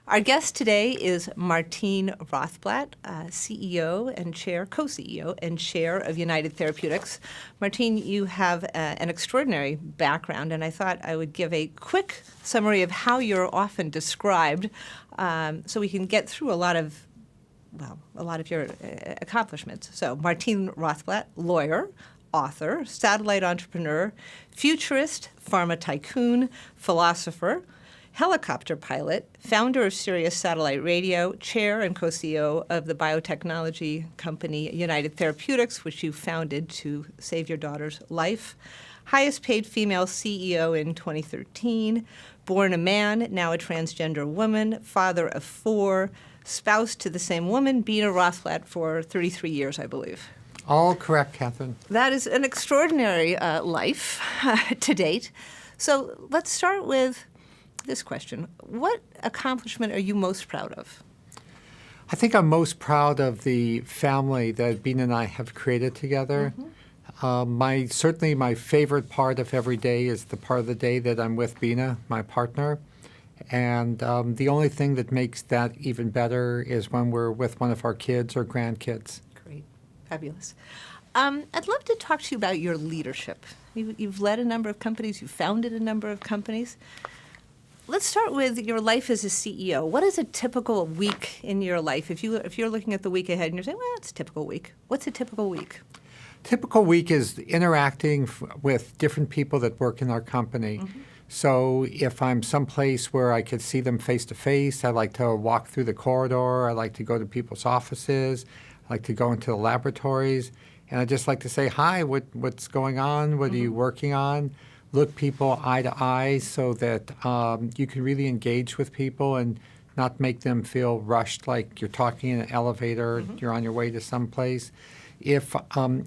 Our guest today is Martine Rothblatt, CEO and chair, co-CEO and chair of United Therapeutics. Martine, you have an extraordinary background, and I thought I would give a quick summary of how you're often described, so we can get through a lot of your accomplishments. So, Martine Rothblatt, lawyer, author, satellite entrepreneur, futurist, pharma tycoon, philosopher, helicopter pilot, founder of Sirius Satellite Radio, chair and co-CEO of the biotechnology company United Therapeutics, which you founded to save your daughter's life, highest paid female CEO in 2013, born a man, now a transgender woman, father of 4, spouse to the same woman, Bina Rothblatt, for 33 years, I believe. All correct, Catherine. That is an extraordinary life to date. So let's start with this question. What accomplishment are you most proud of? I think I'm most proud of the family that Bina and I have created together. Mm-hmm. Certainly my favorite part of every day is the part of the day that I'm with Bina, my partner. And the only thing that makes that even better is when we're with one of our kids or grandkids. Great. Fabulous. I'd love to talk to you about your leadership. You've led a number of companies. You've founded a number of companies. Let's start with your life as a CEO. What is a typical week in your life? If you're looking at the week ahead and you're saying, well, it's a typical week. What's a typical week? Typical week is interacting with different people that work in our company. Mm-hmm. So if I'm someplace where I could see them face to face, I like to walk through the corridor. I like to go to people's offices. I like to go into the laboratories. And I just like to say, hi, what's going on? What are you working on? Look people eye to eye so that you can really engage with people and not make them feel rushed like you're talking in an elevator, you're on your way to someplace. If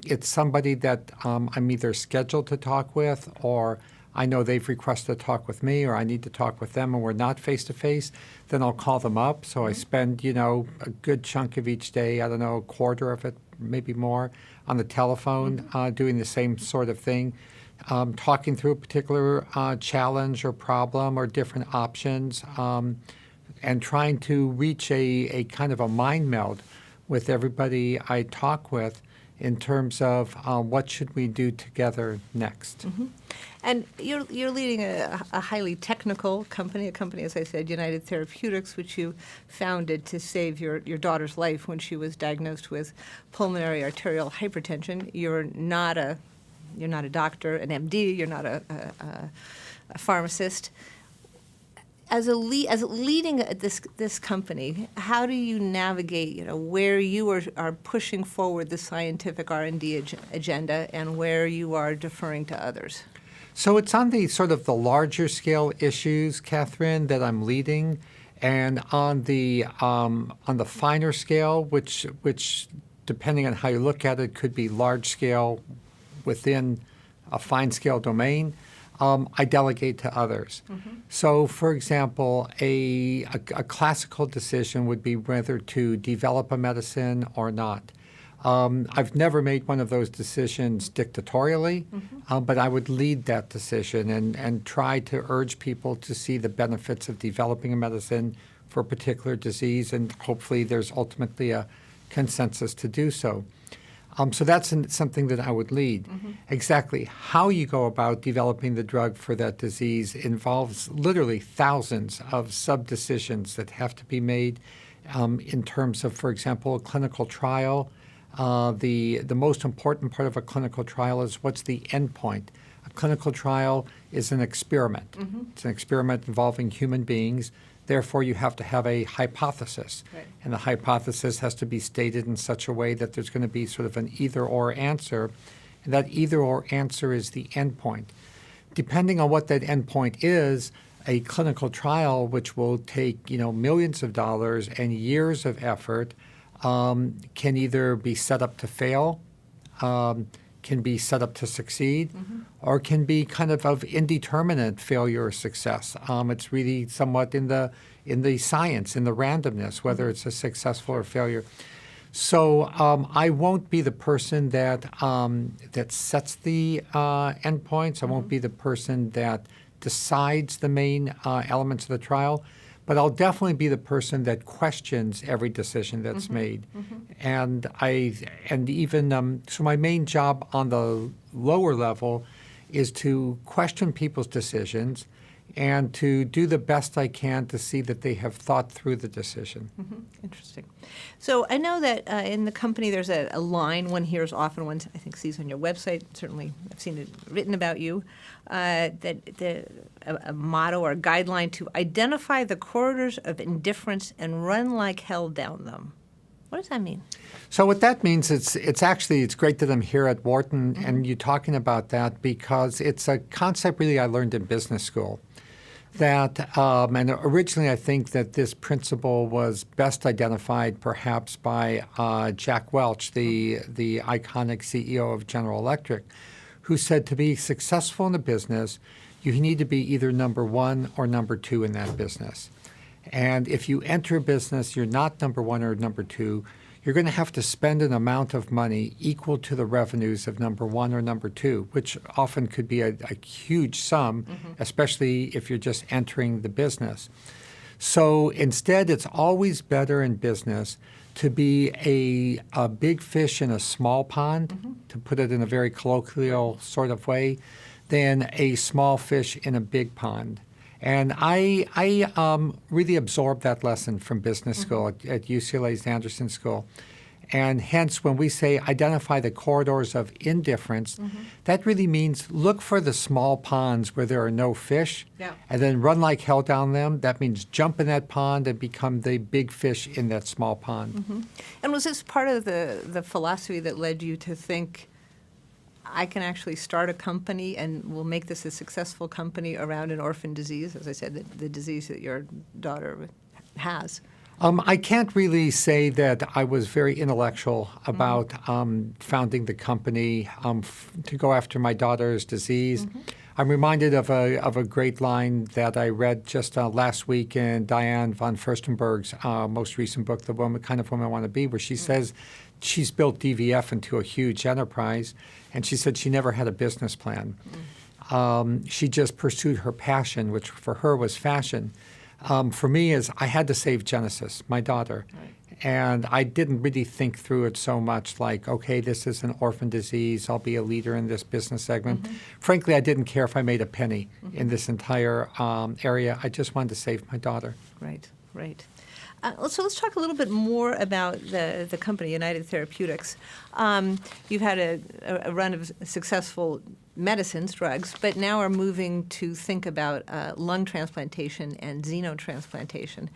it's somebody that I'm either scheduled to talk with or I know they've requested to talk with me or I need to talk with them and we're not face-to-face, then I'll call them up. So I spend, a good chunk of each day, a quarter of it, maybe more, on the telephone doing the same sort of thing. Talking through a particular challenge or problem or different options and trying to reach a kind of a mind meld with everybody I talk with in terms of what should we do together next. Mm-hmm. And you're leading a highly technical company, as I said, United Therapeutics, which you founded to save your daughter's life when she was diagnosed with pulmonary arterial hypertension. You're not a doctor, an MD. You're not a pharmacist. As leading this company, how do you navigate, where you are pushing forward the scientific R&D agenda and where you are deferring to others? So it's on the sort of the larger scale issues, Catherine, that I'm leading, and on the finer scale, which depending on how you look at it, could be large scale within a fine scale domain, I delegate to others. Mm-hmm. So, for example, a classical decision would be whether to develop a medicine or not. I've never made one of those decisions dictatorially, but I would lead that decision and try to urge people to see the benefits of developing a medicine for a particular disease, and hopefully there's ultimately a consensus to do so. So that's something that I would lead. Mm-hmm. Exactly how you go about developing the drug for that disease involves literally thousands of sub-decisions that have to be made in terms of, for example, a clinical trial. The most important part of a clinical trial is what's the end point. A clinical trial is an experiment. Mm-hmm. It's an experiment involving human beings. Therefore, you have to have a hypothesis. Right. And the hypothesis has to be stated in such a way that there's going to be sort of an either-or answer. And that either-or answer is the endpoint. Depending on what that endpoint is, a clinical trial, which will take millions of dollars and years of effort, can either be set up to fail, can be set up to succeed, or can be kind of indeterminate failure or success. It's really somewhat in the science, in the randomness, whether it's a successful or failure. So I won't be the person that sets the endpoints. I won't be the person that decides the main elements of the trial. but I'll definitely be the person that questions every decision that's made. And so my main job on the lower level is to question people's decisions and to do the best I can to see that they have thought through the decision. Interesting. So I know that in the company there's a line one hears often, one I think sees on your website, certainly I've seen it written about you, that a motto or a guideline to identify the corridors of indifference and run like hell down them. What does that mean? So what that means, it's great that I'm here at Wharton and you talking about that, because it's a concept really I learned in business school. And originally I think that this principle was best identified perhaps by Jack Welch, the iconic CEO of General Electric, who said to be successful in a business, you need to be either number one or number two in that business. And if you enter a business, you're not number one or number two, you're going to have to spend an amount of money equal to the revenues of number one or number two, which often could be a huge sum, especially if you're just entering the business. So instead, it's always better in business to be a big fish in a small pond, to put it in a very colloquial sort of way, than a small fish in a big pond. And I really absorbed that lesson from business school at UCLA's Anderson School. And hence, when we say identify the corridors of indifference, that really means look for the small ponds where there are no fish, and then run like hell down them. That means jump in that pond and become the big fish in that small pond. And was this part of the philosophy that led you to think, I can actually start a company and we'll make this a successful company around an orphan disease, as I said, the disease that your daughter has? I can't really say that I was very intellectual about founding the company to go after my daughter's disease. I'm reminded of a great line that I read just last week in Diane von Furstenberg's most recent book, The Kind of Woman I Want to Be, where she says she's built DVF into a huge enterprise, and she said she never had a business plan. She just pursued her passion, which for her was fashion. For me, is I had to save Genesis, my daughter. And I didn't really think through it so much like, okay, this is an orphan disease. I'll be a leader in this business segment. Frankly, I didn't care if I made a penny in this entire area. I just wanted to save my daughter. Right. So let's talk a little bit more about the company, United Therapeutics. You've had a run of successful medicines, drugs, but now are moving to think about lung transplantation and xenotransplantation.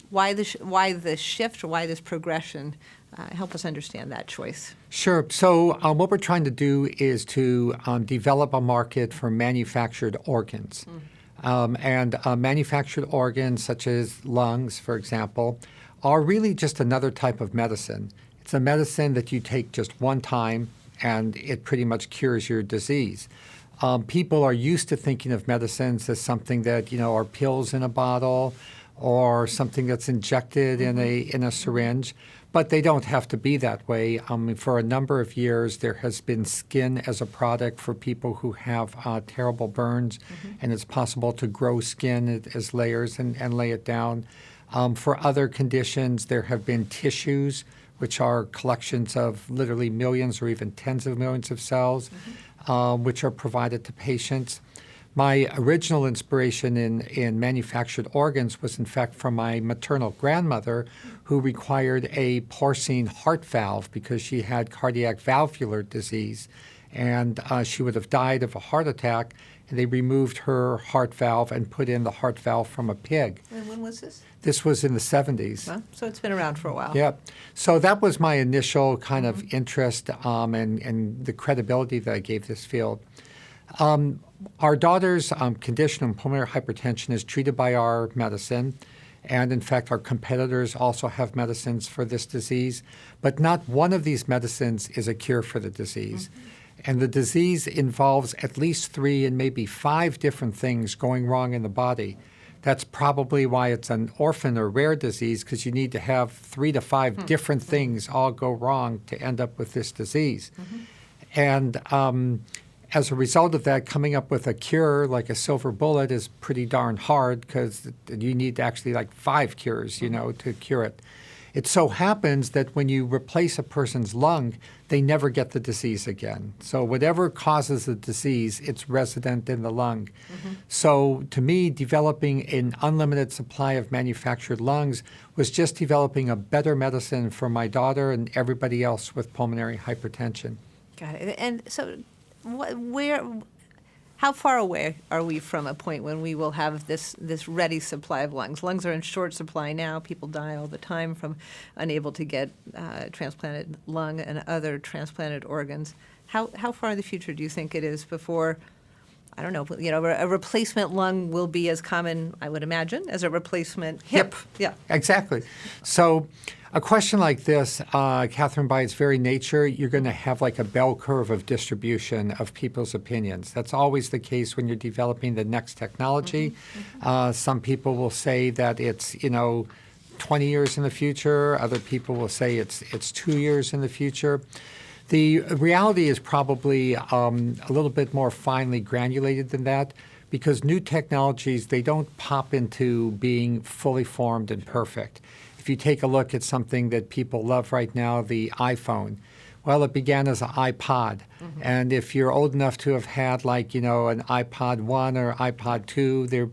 Why the shift, or why this progression? Help us understand that choice. Sure. So what we're trying to do is to develop a market for manufactured organs. And manufactured organs, such as lungs, for example, are really just another type of medicine. It's a medicine that you take just one time, and it pretty much cures your disease. People are used to thinking of medicines as something that, are pills in a bottle or something that's injected in a syringe. But they don't have to be that way. For a number of years, there has been skin as a product for people who have terrible burns, and it's possible to grow skin as layers and lay it down. For other conditions, there have been tissues, which are collections of literally millions or even tens of millions of cells, which are provided to patients. My original inspiration in manufactured organs was, in fact, from my maternal grandmother, who required a porcine heart valve because she had cardiac valvular disease. And she would have died of a heart attack, and they removed her heart valve and put in the heart valve from a pig. And when was this? This was in the 70s. Well, so it's been around for a while. Yeah. So that was my initial kind of interest and the credibility that I gave this field. Our daughter's condition of pulmonary hypertension is treated by our medicine. And in fact, our competitors also have medicines for this disease. But not one of these medicines is a cure for the disease. And the disease involves at least 3 and maybe 5 different things going wrong in the body. That's probably why it's an orphan or rare disease, because you need to have 3 to 5 different things all go wrong to end up with this disease. And as a result of that, coming up with a cure like a silver bullet is pretty darn hard because you need actually like 5 cures, to cure it. It so happens that when you replace a person's lung, they never get the disease again. So whatever causes the disease, it's resident in the lung. So to me, developing an unlimited supply of manufactured lungs was just developing a better medicine for my daughter and everybody else with pulmonary hypertension. Got it. And so how far away are we from a point when we will have this ready supply of lungs? Lungs are in short supply now. People die all the time from unable to get transplanted lung and other transplanted organs. How far in the future do you think it is before, I don't know, a replacement lung will be as common, I would imagine, as a replacement hip? Yeah. Exactly. So a question like this, Catherine, by its very nature, you're going to have like a bell curve of distribution of people's opinions. That's always the case when you're developing the next technology. Some people will say that it's, 20 years in the future. Other people will say it's 2 years in the future. The reality is probably a little bit more finely granulated than that, because new technologies, they don't pop into being fully formed and perfect. If you take a look at something that people love right now, the iPhone, well, it began as an iPod. And if you're old enough to have had an iPod 1 or iPod 2, they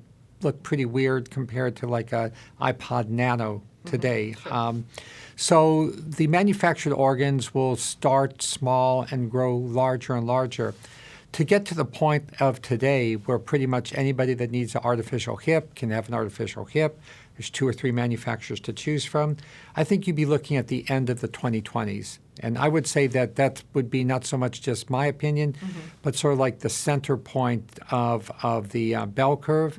look pretty weird compared to like a iPod Nano today. Sure. So the manufactured organs will start small and grow larger and larger to get to the point of today where pretty much anybody that needs an artificial hip can have an artificial hip. There's 2 or 3 manufacturers to choose from. I think you'd be looking at the end of the 2020s. And I would say that would be not so much just my opinion, but sort of like the center point of the bell curve.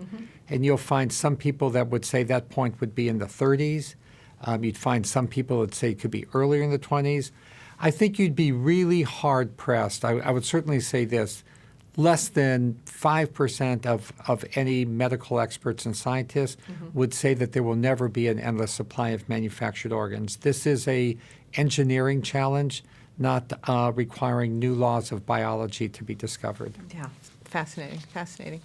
And you'll find some people that would say that point would be in the 30s. You'd find some people that say it could be earlier in the 20s. I think you'd be really hard-pressed. I would certainly say this. Less than 5% of any medical experts and scientists would say that there will never be an endless supply of manufactured organs. This is a engineering challenge, not requiring new laws of biology to be discovered. Yeah, fascinating.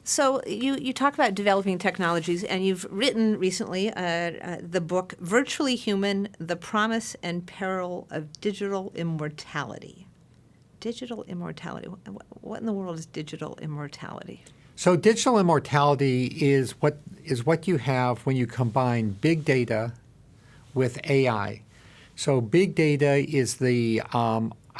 So you talk about developing technologies, and you've written recently the book Virtually Human: The Promise and Peril of Digital Immortality. Digital immortality. What in the world is digital immortality? So digital immortality is what you have when you combine big data with AI. So big data is the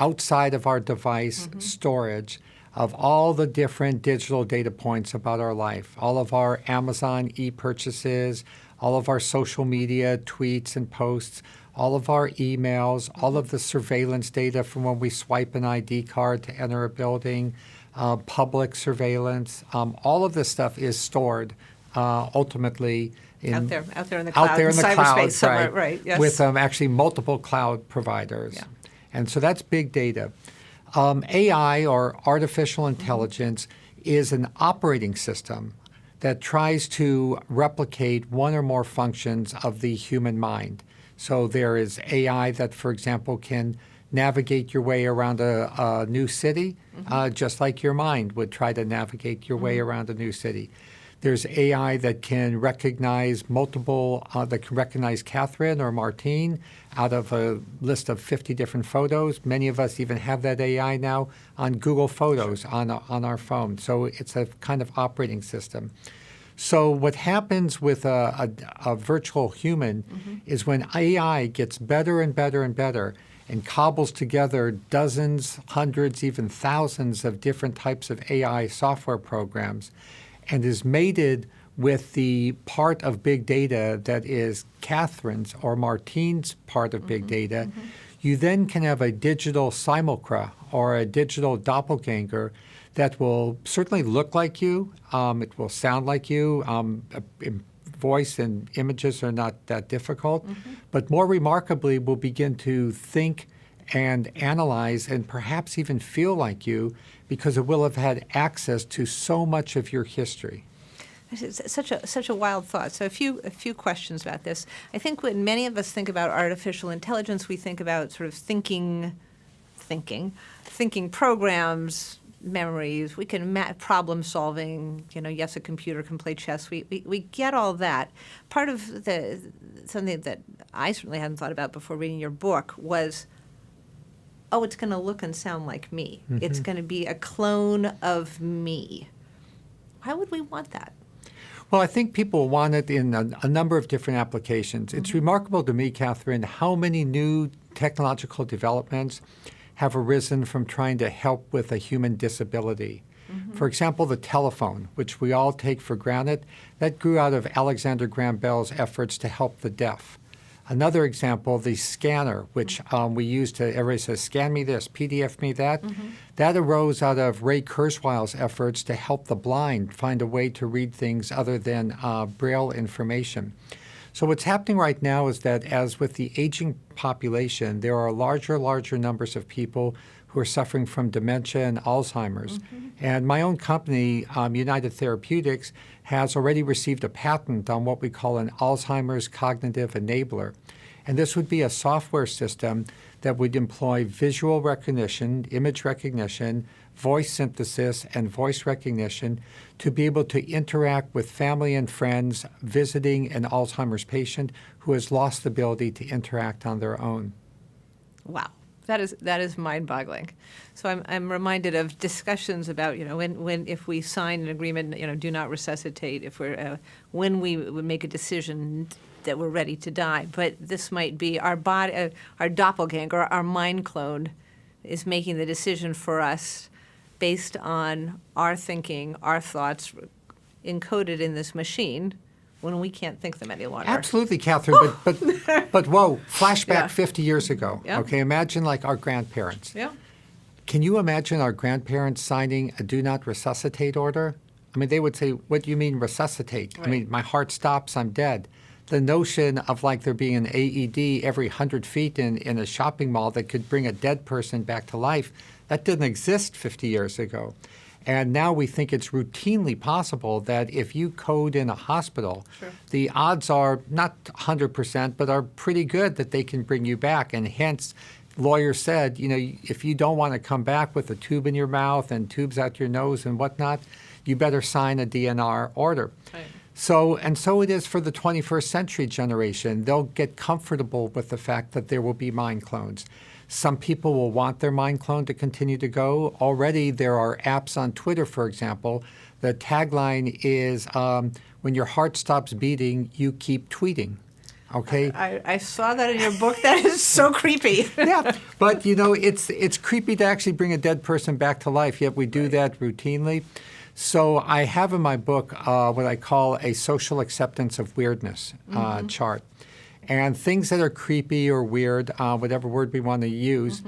outside of our device storage of all the different digital data points about our life, all of our Amazon e-purchases, all of our social media tweets and posts, all of our emails, all of the surveillance data from when we swipe an ID card to enter a building, public surveillance. All of this stuff is stored ultimately out there in the cloud, out there in the cyberspace cloud, somewhere, right? Yes. With actually multiple cloud providers. Yeah. And so that's big data. AI, or artificial intelligence, is an operating system that tries to replicate one or more functions of the human mind. So there is AI that, for example, can navigate your way around a new city, just like your mind would try to navigate your way around a new city. There's AI that can recognize Catherine or Martine out of a list of 50 different photos. Many of us even have that AI now on Google Photos on our phone. So it's a kind of operating system. So what happens with a virtual human is when AI gets better and better and better and cobbles together dozens, hundreds, even thousands of different types of AI software programs and is mated with the part of big data that is Catherine's or Martine's part of big data, you then can have a digital simulacra or a digital doppelganger that will certainly look like you. It will sound like you. Voice and images are not that difficult. But more remarkably, will begin to think and analyze and perhaps even feel like you because it will have had access to so much of your history. It's such a wild thought. So a few questions about this. I think when many of us think about artificial intelligence, we think about sort of thinking thinking programs, memories. We can problem solving. Yes, a computer can play chess. We get all that. Part of something that I certainly hadn't thought about before reading your book was, oh, it's going to look and sound like me. Mm-hmm. It's going to be a clone of me. Why would we want that? Well, I think people want it in a number of different applications. Mm-hmm. It's remarkable to me, Catherine, how many new technological developments have arisen from trying to help with a human disability. Mm-hmm. For example, the telephone, which we all take for granted, that grew out of Alexander Graham Bell's efforts to help the deaf. Another example, the scanner, which we use to, everybody says, scan me this, PDF me that. Mm-hmm. That arose out of Ray Kurzweil's efforts to help the blind find a way to read things other than Braille information. So what's happening right now is that as with the aging population, there are larger numbers of people who are suffering from dementia and Alzheimer's. Mm-hmm. And my own company, United Therapeutics, has already received a patent on what we call an Alzheimer's cognitive enabler. And this would be a software system that would employ visual recognition, image recognition, voice synthesis, and voice recognition to be able to interact with family and friends visiting an Alzheimer's patient who has lost the ability to interact on their own. Wow. That is mind-boggling. So I'm reminded of discussions about when if we sign an agreement, do not resuscitate, if we're when we would make a decision that we're ready to die. But this might be our body, our doppelganger, our mind clone, is making the decision for us based on our thinking, our thoughts, encoded in this machine, when we can't think them any longer. Absolutely, Catherine. but whoa, flashback 50 years ago. Yeah. Okay, imagine like our grandparents. Yeah. Can you imagine our grandparents signing a do not resuscitate order? I mean, they would say, what do you mean resuscitate? Right. I mean, my heart stops, I'm dead. The notion of like there being an AED every 100 feet in a shopping mall that could bring a dead person back to life, that didn't exist 50 years ago. And now we think it's routinely possible that if you code in a hospital, sure, the odds are not 100%, but are pretty good that they can bring you back. And hence, lawyers said, if you don't want to come back with a tube in your mouth and tubes out your nose and whatnot, you better sign a DNR order. Right. So it is for the 21st century generation. They'll get comfortable with the fact that there will be mind clones. Some people will want their mind clone to continue to go. Already there are apps on Twitter, for example. The tagline is, when your heart stops beating, you keep tweeting. Okay? I saw that in your book. That is so creepy. Yeah, but it's creepy to actually bring a dead person back to life, yet we do that routinely. So I have in my book what I call a social acceptance of weirdness chart. And things that are creepy or weird, whatever word we want to use,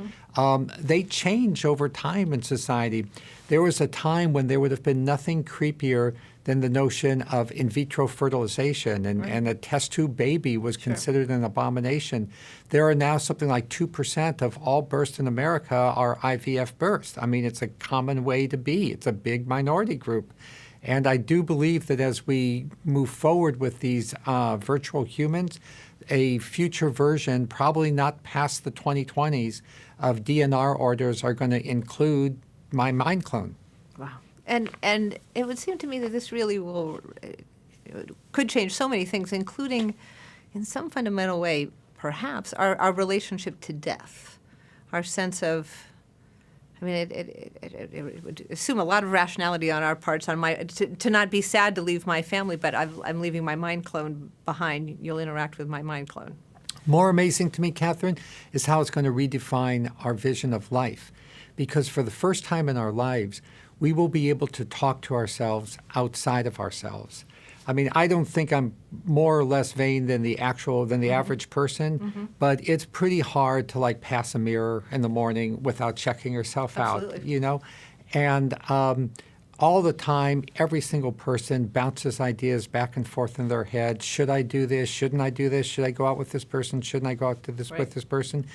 they change over time in society. There was a time when there would have been nothing creepier than the notion of in vitro fertilization, and a test tube baby was considered an abomination. There are now something like 2% of all births in America are IVF births. I mean, it's a common way to be. It's a big minority group. And I do believe that as we move forward with these virtual humans, a future version, probably not past the 2020s, of DNR orders are going to include my mind clone. Wow. And it would seem to me that this really could change so many things, including in some fundamental way, perhaps, our relationship to death, our sense of, I mean, it would assume a lot of rationality on our parts, to not be sad to leave my family, but I'm leaving my mind clone behind. You'll interact with my mind clone. More amazing to me, Catherine, is how it's going to redefine our vision of life. Because for the first time in our lives, we will be able to talk to ourselves outside of ourselves. I mean, I don't think I'm more or less vain than the average person, but it's pretty hard to like pass a mirror in the morning without checking yourself Absolutely. out, And all the time, every single person bounces ideas back and forth in their head. Should I do this? Shouldn't I do this? Should I go out with this person? Shouldn't I go out with this person?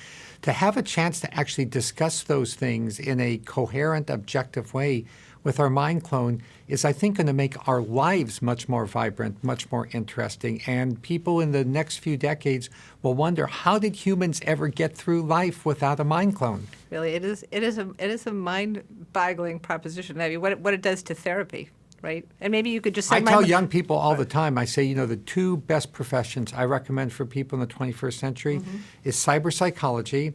To have a chance to actually discuss those things in a coherent, objective way with our mind clone is, I think, going to make our lives much more vibrant, much more interesting. And people in the next few decades will wonder, how did humans ever get through life without a mind clone? Really, it is a mind-boggling proposition. I mean, what it does to therapy, right? And maybe you could just say, I tell young people all the time, I say, the two best professions I recommend for people in the 21st century is cyber psychology.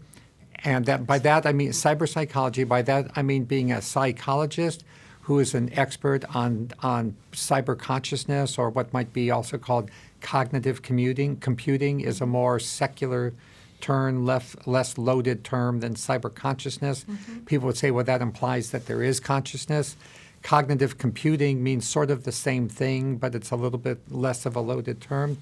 And by that I mean cyber psychology. By that I mean being a psychologist who is an expert on cyber consciousness, or what might be also called cognitive computing. Computing is a more secular term, less loaded term than cyber consciousness. People would say, well, that implies that there is consciousness. Cognitive computing means sort of the same thing, but it's a little bit less of a loaded term.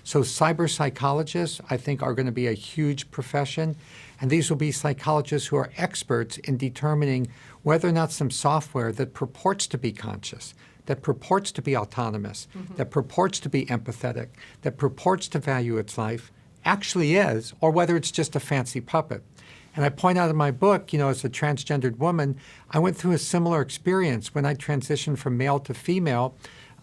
So cyber psychologists, I think, are going to be a huge profession. And these will be psychologists who are experts in determining whether or not some software that purports to be conscious, that purports to be autonomous, that purports to be empathetic, that purports to value its life, actually is, or whether it's just a fancy puppet. And I point out in my book, as a transgendered woman, I went through a similar experience when I transitioned from male to female.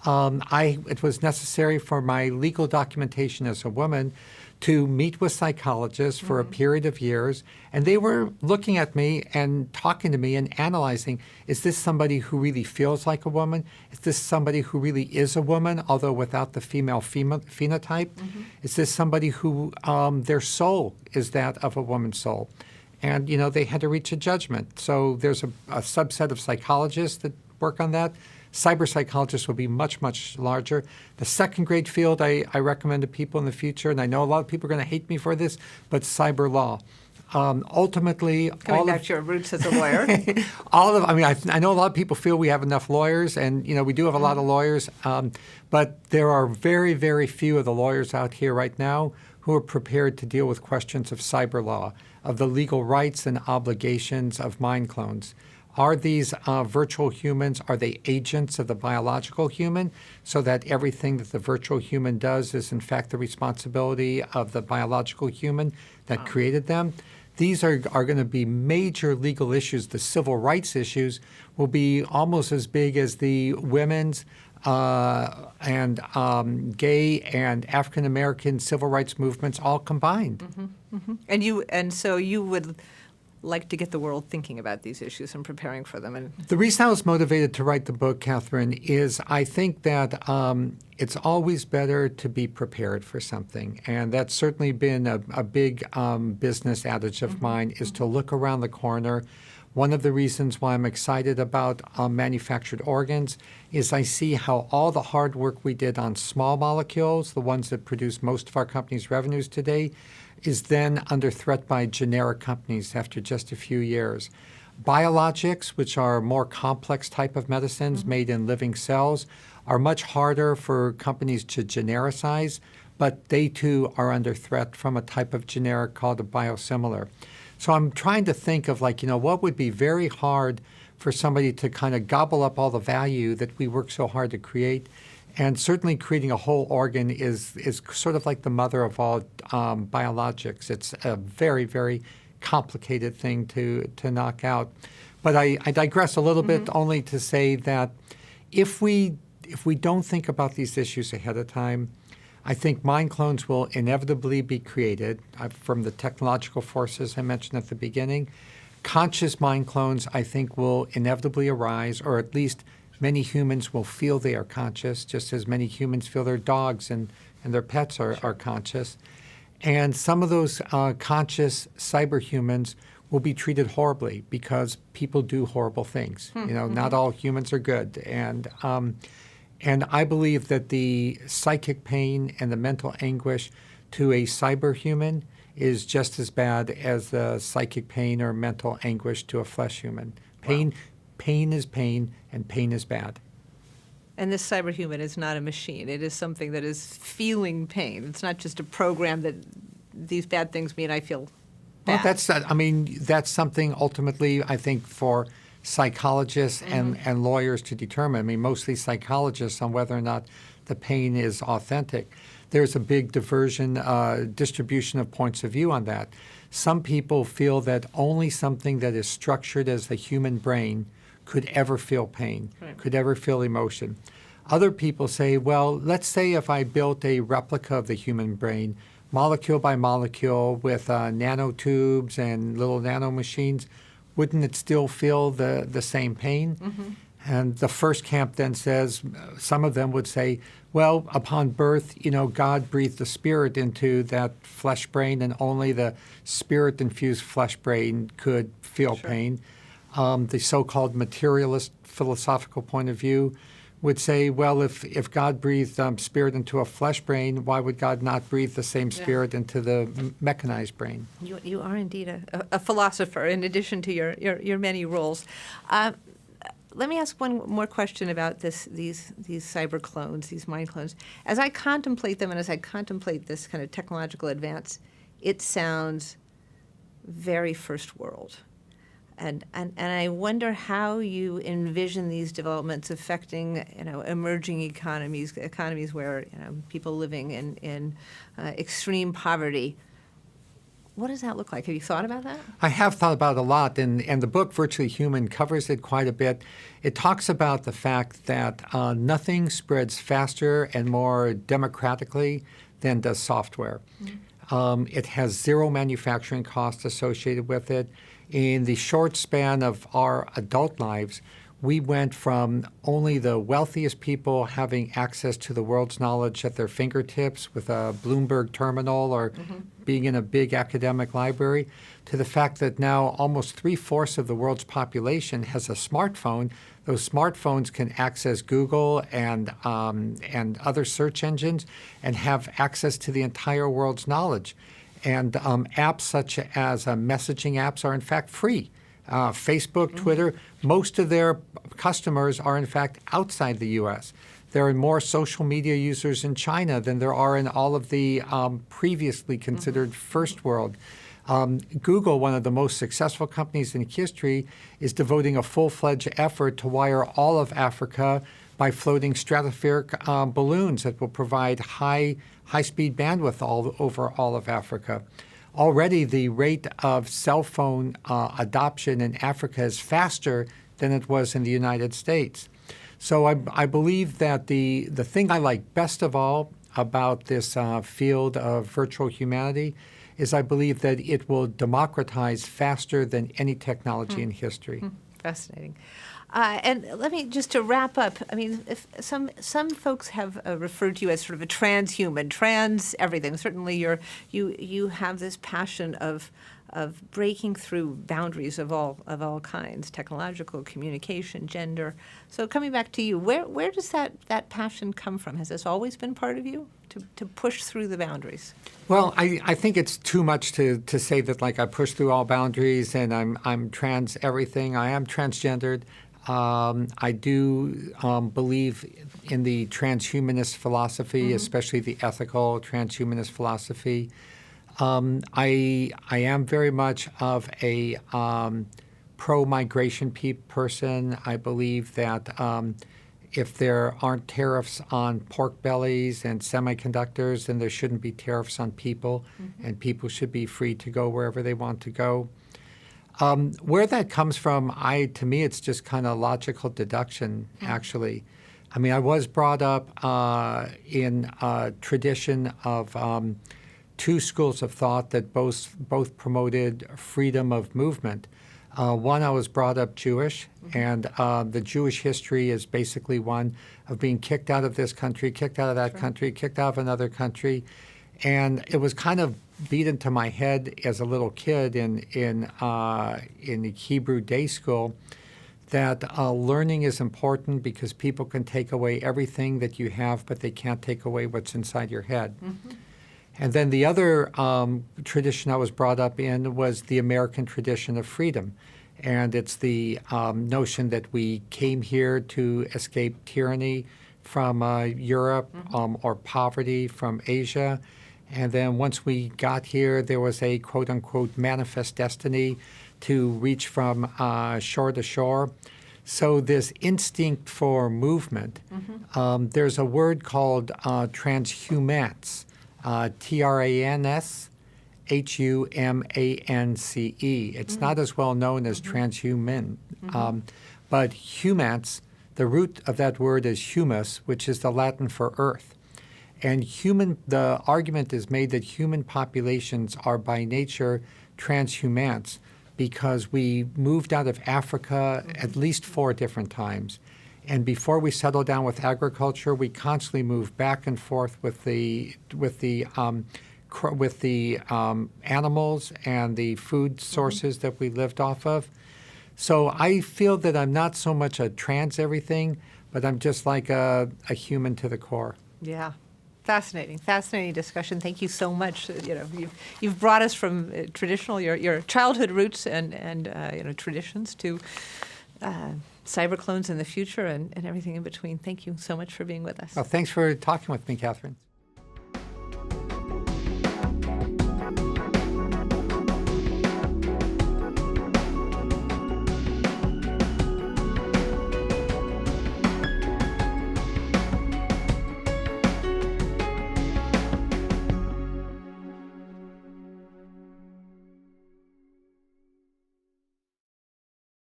It was necessary for my legal documentation as a woman to meet with psychologists for a period of years, and they were looking at me and talking to me and analyzing, is this somebody who really feels like a woman? Is this somebody who really is a woman, although without the female phenotype? Is this somebody who their soul is that of a woman's soul? And, they had to reach a judgment. So there's a subset of psychologists that work on that. Cyber psychologists will be much, much larger. The second great field I recommend to people in the future, and I know a lot of people are going to hate me for this, but cyber law. Ultimately, coming back to your roots as a lawyer, I know a lot of people feel we have enough lawyers, and we do have a lot of lawyers, but there are very, very few of the lawyers out here right now who are prepared to deal with questions of cyber law, of the legal rights and obligations of mind clones. Are these virtual humans, are they agents of the biological human, so that everything that the virtual human does is in fact the responsibility of the biological human that created them? These are going to be major legal issues. The civil rights issues will be almost as big as the women's and gay and African American civil rights movements all combined. And so you would like to get the world thinking about these issues and preparing for them. And the reason I was motivated to write the book, Catherine, is I think that it's always better to be prepared for something. And that's certainly been a big business adage of mine, is to look around the corner. One of the reasons why I'm excited about manufactured organs is I see how all the hard work we did on small molecules, the ones that produce most of our company's revenues today, is then under threat by generic companies after just a few years. Biologics, which are more complex type of medicines made in living cells, are much harder for companies to genericize, but they too are under threat from a type of generic called a biosimilar. So I'm trying to think of what would be very hard for somebody to kind of gobble up all the value that we work so hard to create. And certainly creating a whole organ is sort of like the mother of all biologics. It's a very, very complicated thing to knock out. But I digress a little bit only to say that if we don't think about these issues ahead of time, I think mind clones will inevitably be created from the technological forces I mentioned at the beginning. Conscious mind clones, I think, will inevitably arise, or at least many humans will feel they are conscious, just as many humans feel their dogs and their pets are conscious. And some of those conscious cyberhumans will be treated horribly because people do horrible things. Not all humans are good. And I believe that the psychic pain and the mental anguish to a cyberhuman is just as bad as the psychic pain or mental anguish to a flesh human. Pain is pain, and pain is bad. And this cyberhuman is not a machine. It is something that is feeling pain. It's not just a program that these bad things mean I feel bad. Well, that's something ultimately, I think, for psychologists and lawyers to determine. Mostly psychologists on whether or not the pain is authentic. There's a big distribution of points of view on that. Some people feel that only something that is structured as the human brain could ever feel pain, Right. could ever feel emotion. Other people say, well, let's say if I built a replica of the human brain, molecule by molecule with nanotubes and little nanomachines, wouldn't it still feel the same pain? Mm-hmm. And the first camp then says, some of them would say, well, upon birth, God breathed the spirit into that flesh brain, and only the spirit-infused flesh brain could feel Sure. pain. The so-called materialist philosophical point of view would say, well, if God breathed spirit into a flesh brain, why would God not breathe the same spirit into the mechanized brain? You are indeed a philosopher, in addition to your many roles. Let me ask one more question about these cyber clones, these mind clones. As I contemplate them and as I contemplate this kind of technological advance, it sounds very first world. And I wonder how you envision these developments affecting, emerging economies where, people living in extreme poverty. What does that look like? Have you thought about that? I have thought about it a lot, and the book Virtually Human covers it quite a bit. It talks about the fact that nothing spreads faster and more democratically than does software. Mm-hmm. It has zero manufacturing costs associated with it. In the short span of our adult lives, we went from only the wealthiest people having access to the world's knowledge at their fingertips with a Bloomberg terminal or being in a big academic library, to the fact that now almost 3/4 of the world's population has a smartphone. Those smartphones can access Google and other search engines and have access to the entire world's knowledge. And apps such as messaging apps are in fact free. Facebook, Twitter, most of their customers are in fact outside the U.S. There are more social media users in China than there are in all of the previously considered first world. Google, one of the most successful companies in history, is devoting a full-fledged effort to wire all of Africa by floating stratospheric balloons that will provide high-speed bandwidth over all of Africa. Already, the rate of cell phone adoption in Africa is faster than it was in the United States. So I believe that the thing I like best of all about this field of virtual humanity is I believe that it will democratize faster than any technology in history. Fascinating. And let me, just to wrap up, I mean, if some folks have referred to you as sort of a transhuman, trans everything. Certainly you have this passion of breaking through boundaries of all kinds, technological, communication, gender. So coming back to you, where does that passion come from? Has this always been part of you, to push through the boundaries? Well, I think it's too much to say that like I push through all boundaries and I'm trans everything. I am transgendered. I do believe in the transhumanist philosophy, especially the ethical transhumanist philosophy. I am very much of a pro-migration person. I believe that if there aren't tariffs on pork bellies and semiconductors, then there shouldn't be tariffs on people, and people should be free to go wherever they want to go. Where that comes from, to me, it's just kind of logical deduction, actually. I mean, I was brought up in a tradition of two schools of thought that both promoted freedom of movement. One, I was brought up Jewish, and the Jewish history is basically one of being kicked out of this country, kicked out of that country, kicked out of another country. And it was kind of beat into my head as a little kid in the Hebrew day school that learning is important because people can take away everything that you have, but they can't take away what's inside your head. And then the other tradition I was brought up in was the American tradition of freedom. And it's the notion that we came here to escape tyranny from Europe or poverty from Asia. And then once we got here, there was a quote-unquote manifest destiny to reach from shore to shore. So this instinct for movement, there's a word called transhumance, TRANSHUMANCE. It's not as well known as transhuman. But humans, the root of that word is humus, which is the Latin for earth. And the argument is made that human populations are by nature transhumans because we moved out of Africa at least 4 different times. And before we settled down with agriculture, we constantly moved back and forth with the animals and the food sources that we lived off of. So I feel that I'm not so much a trans everything, but I'm just like a human to the core. Yeah. Fascinating discussion. Thank you so much. You've brought us from traditional, your childhood roots and traditions to cyber clones in the future and everything in between. Thank you so much for being with us. Well, thanks for talking with me, Catherine.